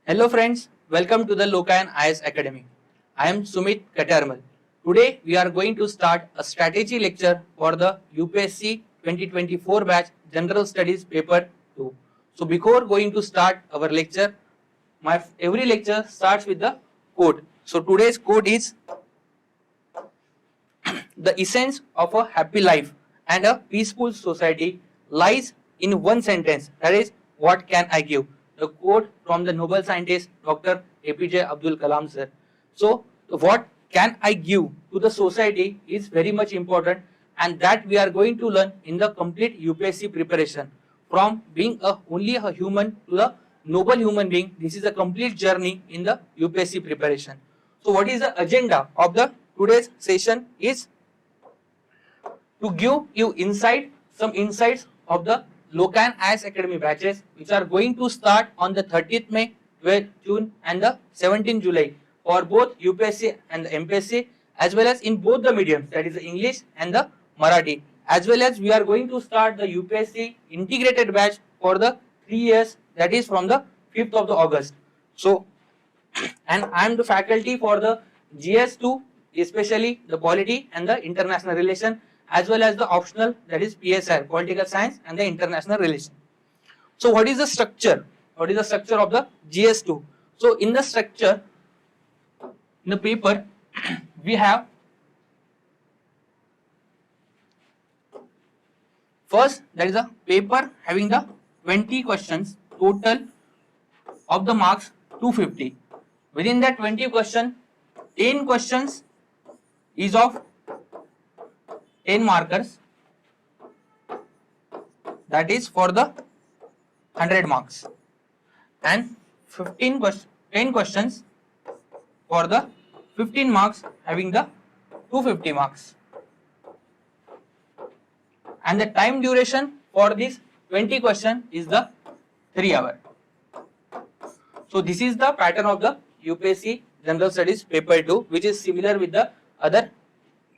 Hello friends, welcome to the Lokayan IS Academy. I am Sumit Katarmal. Today we are going to start a strategy lecture for the UPSC 2024 batch General Studies paper 2. So before going to start our lecture, every lecture starts with the quote. So today's quote is the essence of a happy life and a peaceful society lies in one sentence, that is, what can I give? The quote from the Nobel scientist Dr. APJ Abdul Kalam sir. So what can I give to the society is very much important, and that we are going to learn in the complete UPSC preparation. From being only a human to the noble human being, this is a complete journey in the UPSC preparation. So what is the agenda of the today's session is to give you some insights of the Lokayan IS Academy batches, which are going to start on the 30th May, 12th June and the 17th July for both UPSC and the MPSC, as well as in both the mediums, that is the English and the Marathi, as well as we are going to start the UPSC integrated batch for the 3 years, that is from the 5th of the August. So, and I am the faculty for the GS2, especially the polity and the international relation, as well as the optional, that is PSIR, political science and the international relation. So what is the structure? What is the structure of the GS2? So in the structure, in the paper, we have first, that is a paper having the 20 questions, total of the marks 250. Within that 20 question, 10 questions is of 10 markers, that is for the 100 marks, and 10 questions for the 15 marks having the 250 marks. And the time duration for this 20 question is the 3 hours. So this is the pattern of the UPSC General Studies paper 2, which is similar with the other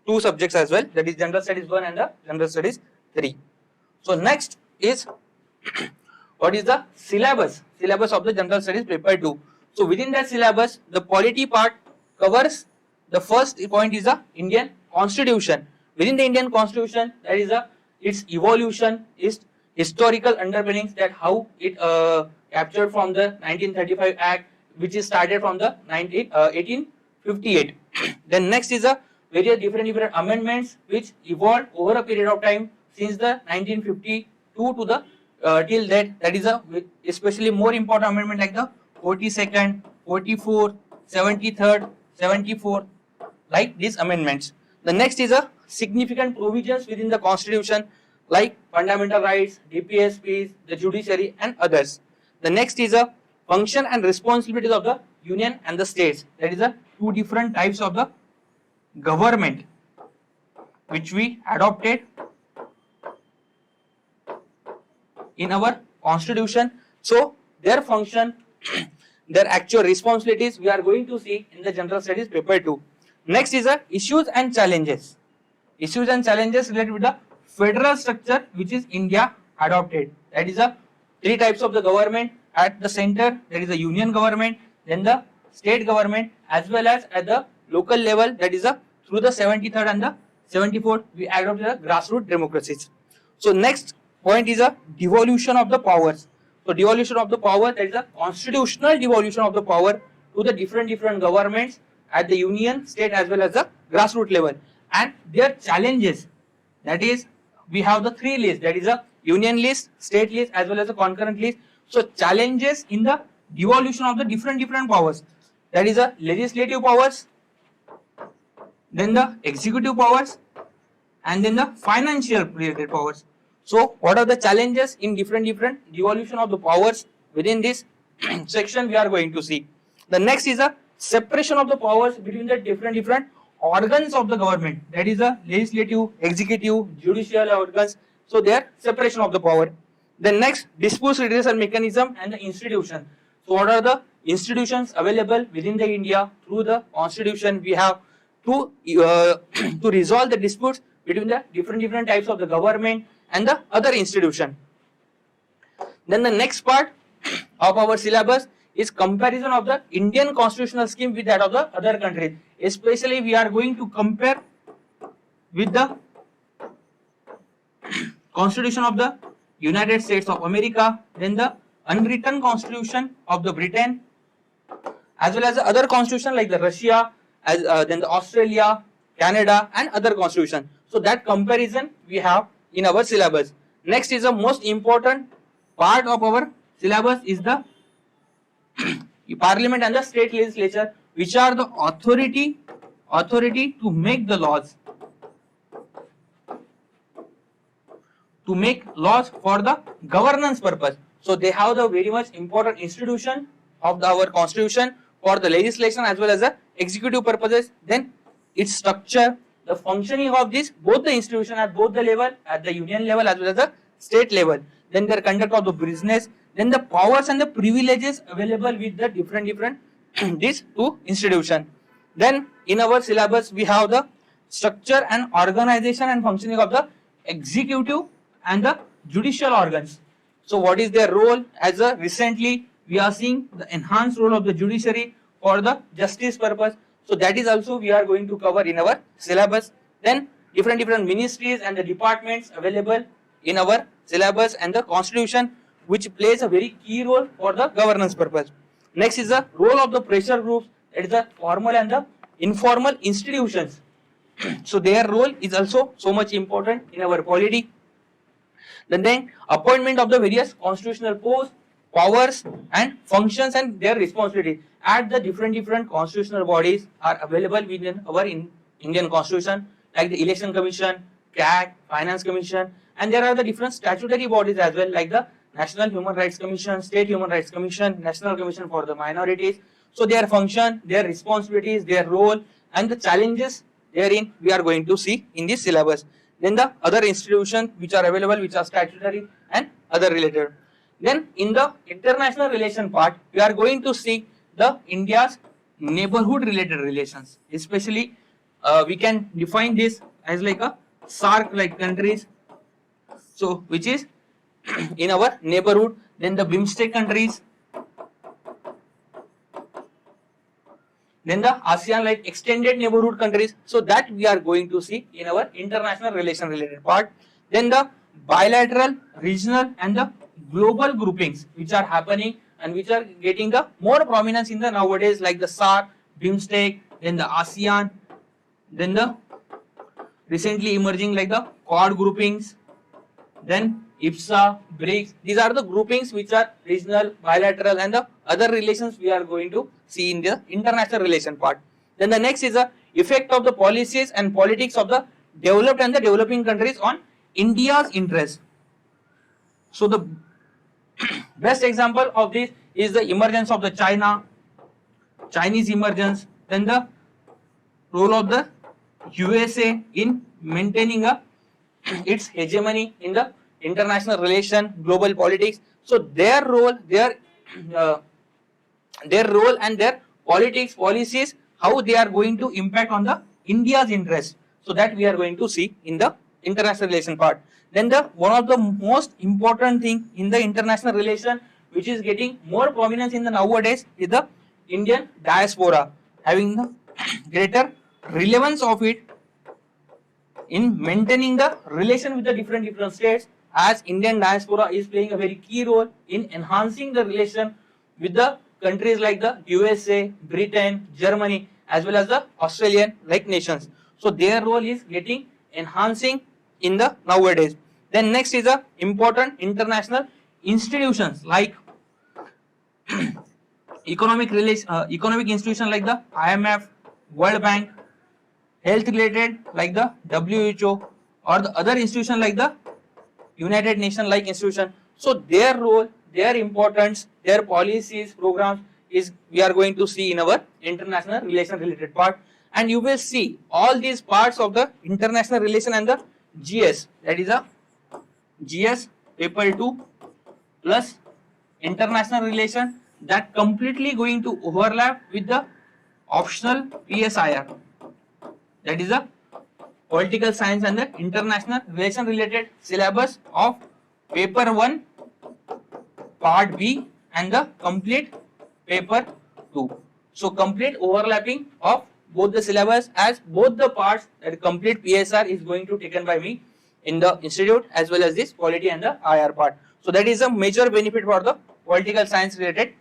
two subjects as well, that is General Studies 1 and the General Studies 3. So next is what is the syllabus of the General Studies paper 2. So within that syllabus, the polity part covers, the first point is the Indian Constitution. Within the Indian Constitution, that is its evolution, its historical underpinnings, that how it captured from the 1935 Act, which is started from the 1858. Then next is a various different amendments which evolved over a period of time since the 1952 to the till that. That is a especially more important amendment like the 42nd, 44th, 73rd, 74th, like these amendments. The next is a significant provisions within the constitution like fundamental rights, DPSPs, the judiciary and others. The next is a function and responsibilities of the union and the states. That is a two different types of the government which we adopted in our constitution. So their function, their actual responsibilities we are going to see in the General Studies paper 2. Next is issues and challenges. Issues and challenges related with the federal structure which is India adopted. That is three types of the government at the center, that is the union government, then the state government, as well as at the local level, that is through the 73rd and the 74th, we adopted the grassroots democracies. So next point is a devolution of the powers. So devolution of the power, that is a constitutional devolution of the power to the different governments at the union, state as well as the grassroots level, and their challenges. That is, we have the three lists, that is a union list, state list as well as a concurrent list. So challenges in the devolution of the different powers, that is a legislative powers, then the executive powers, and then the financial related powers. So what are the challenges in different devolution of the powers within this section we are going to see. The next is a separation of the powers between the different organs of the government, that is a legislative, executive, judicial organs. So their separation of the power. The next, dispute redressal mechanism and the institution. So what are the institutions available within the India through the constitution we have to resolve the disputes between the different types of the government and the other institution. Then the next part of our syllabus is comparison of the Indian constitutional scheme with that of the other countries. Especially we are going to compare with the Constitution of the United States of America, then the unwritten constitution of the Britain, as well as the other constitution like the Russia, as then the Australia, Canada, and other constitution. So that comparison we have in our syllabus. Next is the most important part of our syllabus is the Parliament and the state legislature, which are the authority to make the laws. To make laws for the governance purpose. So they have the very much important institution of our constitution for the legislation as well as the executive purposes. Then its structure, the functioning of this, both the institution at both the level, at the union level as well as the state level. Then their conduct of the business, then the powers and the privileges available with the different these two institutions. Then in our syllabus we have the structure and organization and functioning of the executive and the judicial organs. So what is their role? As a recently we are seeing the enhanced role of the judiciary for the justice purpose. So that is also we are going to cover in our syllabus. Then different ministries and the departments available in our syllabus and the constitution, which plays a very key role for the governance purpose. Next is the role of the pressure groups, that is the formal and the informal institutions. So their role is also so much important in our polity. Then appointment of the various constitutional posts, powers and functions and their responsibilities at the different constitutional bodies are available within our Indian constitution, like the Election Commission, CAG, Finance Commission, and there are the different statutory bodies as well, like the National Human Rights Commission, State Human Rights Commission, National Commission for the Minorities. So their function, their responsibilities, their role and the challenges therein we are going to see in this syllabus. Then the other institutions which are available, which are statutory and other related. Then in the international relation part, we are going to see the India's neighborhood related relations. Especially we can define this as like a SAARC like countries. So which is in our neighborhood. Then the BIMSTEC countries. Then the ASEAN like extended neighborhood countries. So that we are going to see in our international relation related part. Then the bilateral, regional and the global groupings which are happening and which are getting the more prominence in the nowadays, like the SAARC, BIMSTEC, then the ASEAN, then the recently emerging like the Quad groupings, then IPSA, BRICS. These are the groupings which are regional, bilateral and the other relations we are going to see in the international relation part. Then the next is the effect of the policies and politics of the developed and the developing countries on India's interest. So the best example of this is the emergence of the Chinese emergence, then the role of the USA in maintaining its hegemony in the international relation, global politics. So their role and their politics, policies, how they are going to impact on the India's interest. So that we are going to see in the international relation part. Then the one of the most important thing in the international relation which is getting more prominence in the nowadays is the Indian diaspora, having the greater relevance of it in maintaining the relation with the different states, as Indian diaspora is playing a very key role in enhancing the relation with the countries like the USA, Britain, Germany as well as the Australian like nations. So their role is getting enhancing in the nowadays. Then next is the important international institutions like economic institution like the IMF, World Bank, health related like the WHO or the other institution like the United Nations like institution. So their role, their importance, their policies, programs is we are going to see in our international relation related part. And you will see all these parts of the international relation and the GS, that is a GS paper 2 plus international relation, that completely going to overlap with the optional PSIR, that is a political science and the international relation related syllabus of paper 1 part B and the complete paper 2. So complete overlapping of both the syllabus, as both the parts, that complete PSR is going to taken by me in the institute, as well as this polity and the IR part. So that is a major benefit for the political science related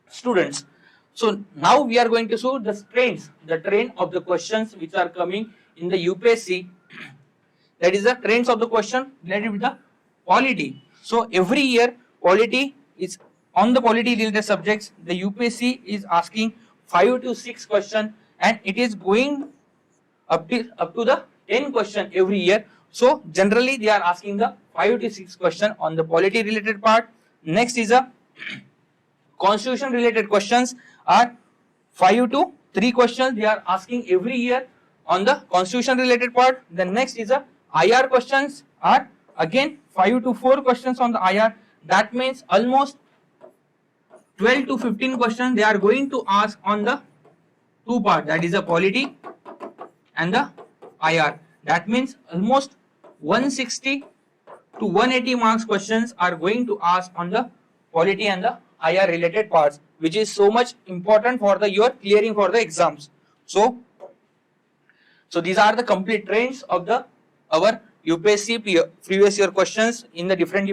students. So now we are going to show the trends, the trend of the questions which are coming in the UPSC. That is the trends of the question related with the polity. So every year polity is on the polity related subjects. The UPSC is asking 5 to 6 questions, and it is going up to the 10 question every year. So generally they are asking the 5 to 6 question on the polity related part. Next is a constitution related questions are 5 to 3 questions they are asking every year on the constitution related part. The next is a IR questions are again 5 to 4 questions on the IR. That means almost 12 to 15 questions they are going to ask on the two part, that is the polity and the IR. That means almost 160 to 180 marks questions are going to ask on the polity and the IR related parts, which is so much important for the your clearing for the exams. So these are the complete trends of the our UPSC previous year questions in the different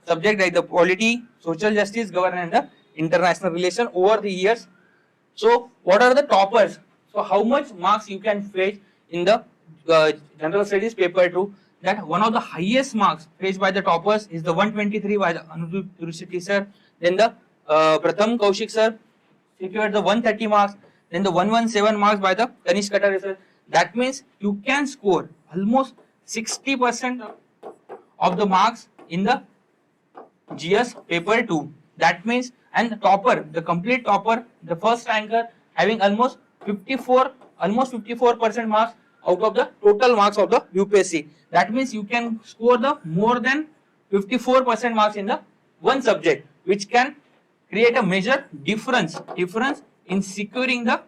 subject, like the polity, social justice, governance, and the international relation over the years. So what are the toppers? So how much marks you can fetch in the general studies paper 2? That one of the highest marks fetched by the toppers is the 123 by the Anuruddh University sir. Then the Pratham Kaushik sir secured the 130 marks. Then the 117 marks by the Kanish Katare sir. That means you can score almost 60% of the marks in the GS paper 2. That means, and the topper, the complete topper, the first ranker having almost 54% marks out of the total marks of the UPSC. That means you can score the more than 54% marks in the one subject, which can create a major difference in securing the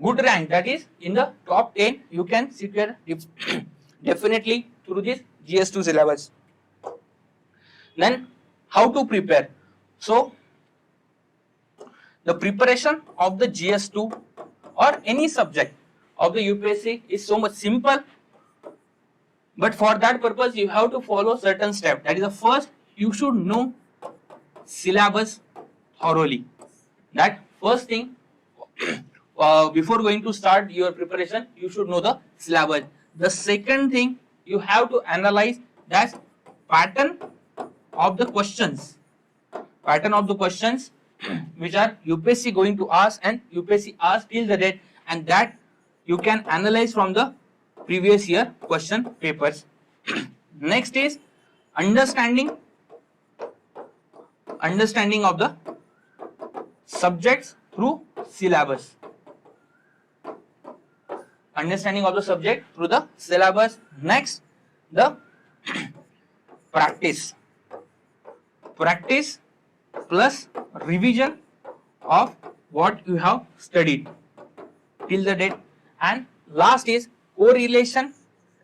good rank, that is in the top 10 you can secure definitely through this GS2 syllabus. Then how to prepare? So the preparation of the GS2 or any subject of the UPSC is so much simple, but for that purpose you have to follow certain steps. That is the first, you should know syllabus thoroughly. That first thing, before going to start your preparation, you should know the syllabus. The second thing, you have to analyze that pattern of the questions, which are UPSC going to ask and UPSC asked till the date, and that you can analyze from the previous year question papers. Next is understanding of the subjects through syllabus. Understanding of the subject through the syllabus. Next, the practice plus revision of what you have studied till the date. And last is correlation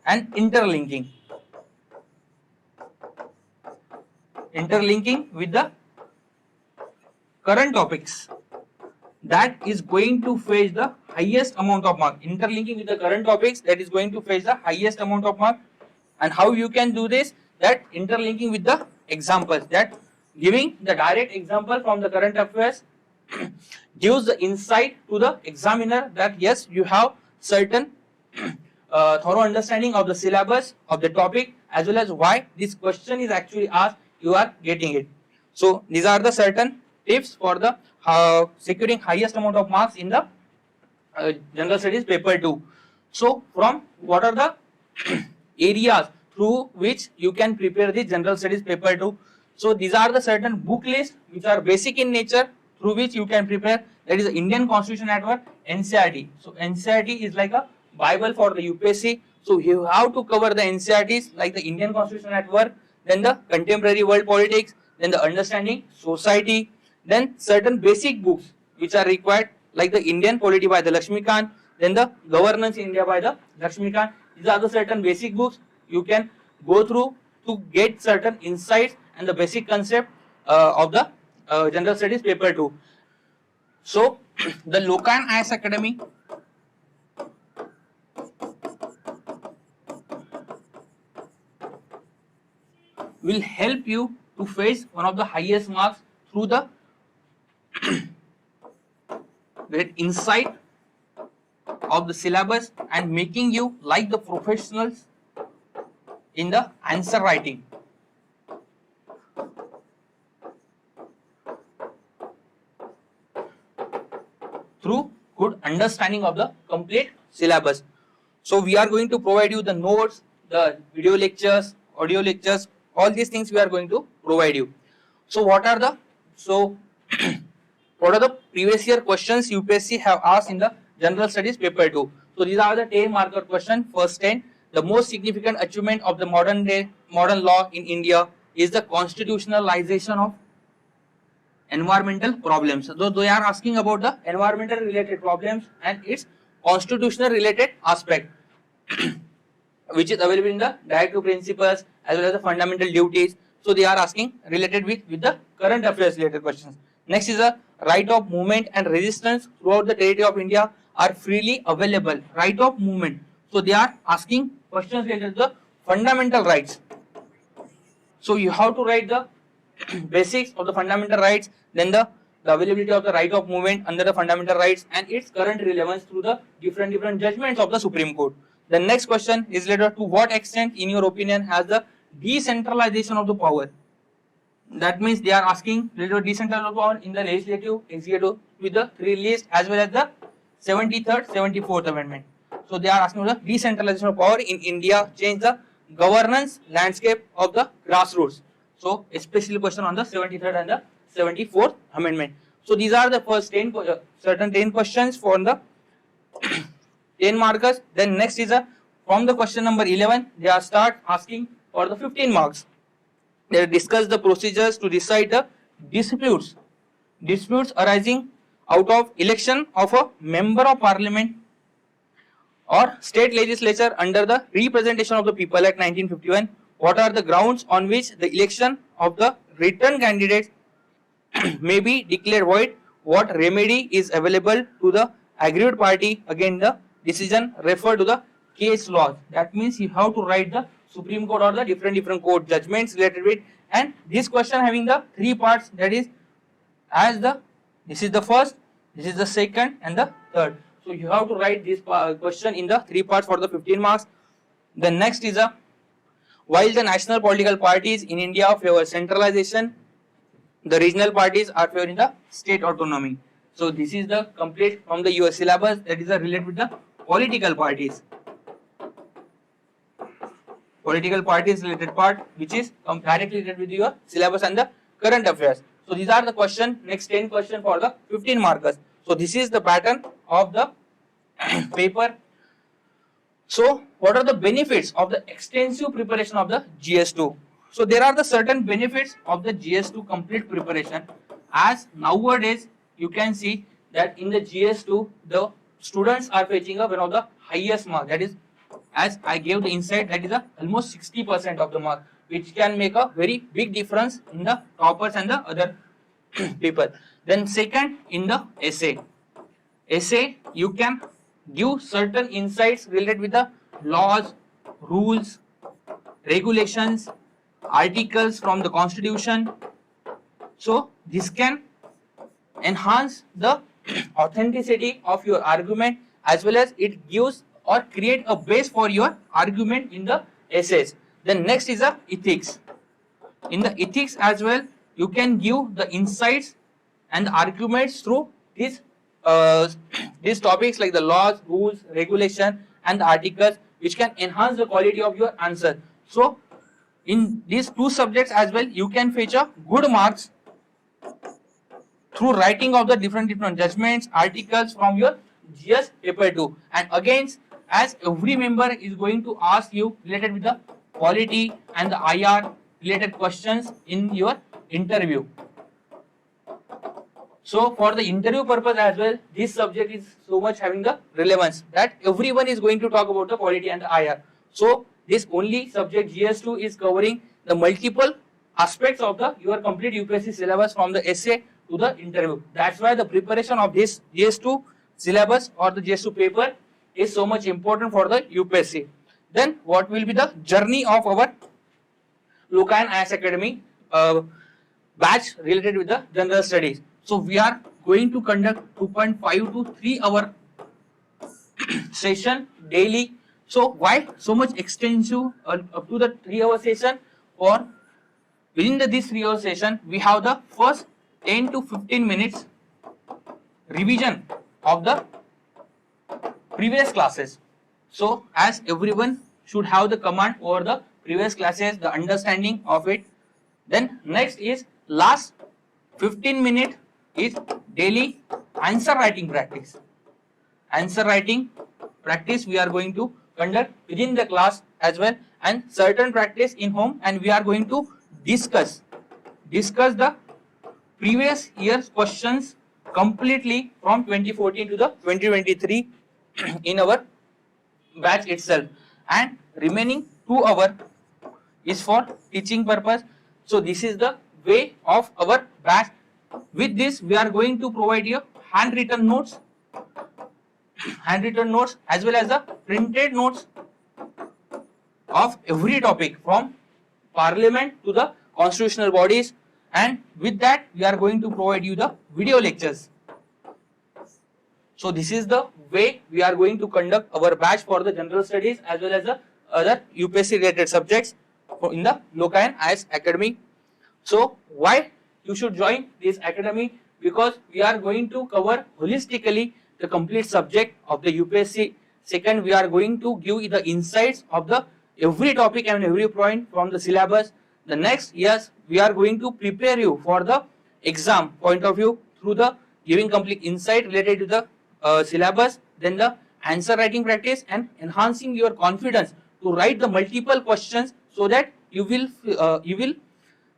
and interlinking with the current topics. That is going to fetch the highest amount of mark. Interlinking with the current topics, that is going to fetch the highest amount of mark. And how you can do this? That interlinking with the examples, that giving the direct example from the current affairs gives the insight to the examiner that yes, you have certain thorough understanding of the syllabus of the topic, as well as why this question is actually asked, you are getting it. So these are the certain tips for the securing highest amount of marks in the general studies paper 2. So from what are the areas through which you can prepare the general studies paper 2? So these are the certain book lists which are basic in nature through which you can prepare. That is the Indian Constitution at work, NCERT. So NCERT is like a Bible for the UPSC. So you have to cover the NCERTs like the Indian Constitution at work, then the contemporary world politics, then the understanding society, then certain basic books which are required like the Indian polity by the Lakshmikant, then the governance in India by the Lakshmikant. These are the certain basic books you can go through to get certain insights and the basic concept of the General Studies paper 2. So the Lokan IAS Academy will help you to face one of the highest marks through the great insight of the syllabus and making you like the professionals in the answer writing. Through good understanding of the complete syllabus. So we are going to provide you the notes, the video lectures, audio lectures, all these things we are going to provide you. So what are the previous year questions UPSC have asked in the General Studies paper 2? So these are the 10 marker question. First 10, the most significant achievement of the modern law in India is the constitutionalization of environmental problems. So they are asking about the environmental related problems and its constitutional related aspect which is available in the directive principles as well as the fundamental duties. So they are asking related with the current affairs related questions. Next is the right of movement and resistance throughout the territory of India are freely available. Right of movement. So they are asking questions related to the fundamental rights. So you have to write the basics of the fundamental rights, then the availability of the right of movement under the fundamental rights and its current relevance through the different judgments of the Supreme Court. The next question is related to what extent in your opinion has the decentralization of the power. That means they are asking related to decentralization of power in the legislative, executive with the 3 list as well as the 73rd, 74th amendment. So they are asking the decentralization of power in India, change the governance landscape of the grassroots. So especially question on the 73rd and the 74th amendment. So these are the first 10 certain 10 questions for the 10 markers. Then next is from the question number 11 they are start asking for the 15 marks. They discuss the procedures to decide the disputes arising out of election of a member of parliament or state legislature under the Representation of the People Act 1951. What are the grounds on which the election of the written candidates may be declared void? What remedy is available to the aggrieved party against the decision referred to the case laws? That means you have to write the Supreme Court or the different court judgments related with, and this question having the 3 parts, that is this is the first, this is the second and the third. So you have to write this question in the 3 parts for the 15 marks. The next is while the national political parties in India favor centralization, the regional parties are favoring the state autonomy. So this is the complete from the US syllabus, that is related with the political parties. Political parties related part which is directly related with your syllabus and the current affairs. So these are the question, next 10 question for the 15 markers. So this is the pattern of the paper. So what are the benefits of the extensive preparation of the GS2? So there are the certain benefits of the GS2 complete preparation, as nowadays you can see that in the GS2 the students are fetching up one of the highest mark, that is, as I gave the insight, that is almost 60% of the mark, which can make a very big difference in the toppers and the other people. Then second, in the essay you can give certain insights related with the laws, rules, regulations, articles from the constitution. So this can enhance the authenticity of your argument, as well as it gives or create a base for your argument in the essays. Then next is the ethics. In the ethics as well, you can give the insights and the arguments through these topics like the laws, rules, regulation and the articles, which can enhance the quality of your answer. So in these 2 subjects as well, you can feature good marks through writing of the different judgments, articles from your GS paper 2. And again, as every member is going to ask you related with the polity and the IR related questions in your interview. So for the interview purpose as well, this subject is so much having the relevance that everyone is going to talk about the polity and the IR. So this only subject GS2 is covering the multiple aspects of the your complete UPSC syllabus from the essay to the interview. That's why the preparation of this GS2 syllabus or the GS2 paper is so much important for the UPSC. Then what will be the journey of our Loka and IAS Academy batch related with the general studies? So we are going to conduct 2.5 to 3 hour session daily. So why so much extensive up to the 3 hour session? Or within this 3 hour session, we have the first 10 to 15 minutes revision of the previous classes. So as everyone should have the command over the previous classes, the understanding of it. Then next is last 15 minutes is daily answer writing practice. Answer writing practice we are going to conduct within the class as well, and certain practice in home, and we are going to discuss the previous year's questions completely from 2014 to the 2023 in our batch itself, and remaining 2 hours is for teaching purpose. So this is the way of our batch. With this we are going to provide you handwritten notes as well as the printed notes of every topic from parliament to the constitutional bodies, and with that we are going to provide you the video lectures. So this is the way we are going to conduct our batch for the general studies as well as the other UPSC related subjects in the Loka and IAS Academy. So why you should join this academy? Because we are going to cover holistically the complete subject of the UPSC. Second, we are going to give you the insights of the every topic and every point from the syllabus. The next, yes, we are going to prepare you for the exam point of view through the giving complete insight related to the syllabus, then the answer writing practice, and enhancing your confidence to write the multiple questions so that you will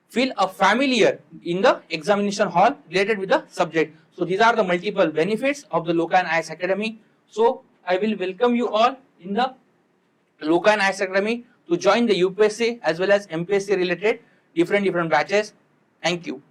feel familiar in the examination hall related with the subject. So these are the multiple benefits of the Loka and IAS Academy. So I will welcome you all in the Loka and IAS Academy to join the UPSC as well as MPSC related different batches. Thank you.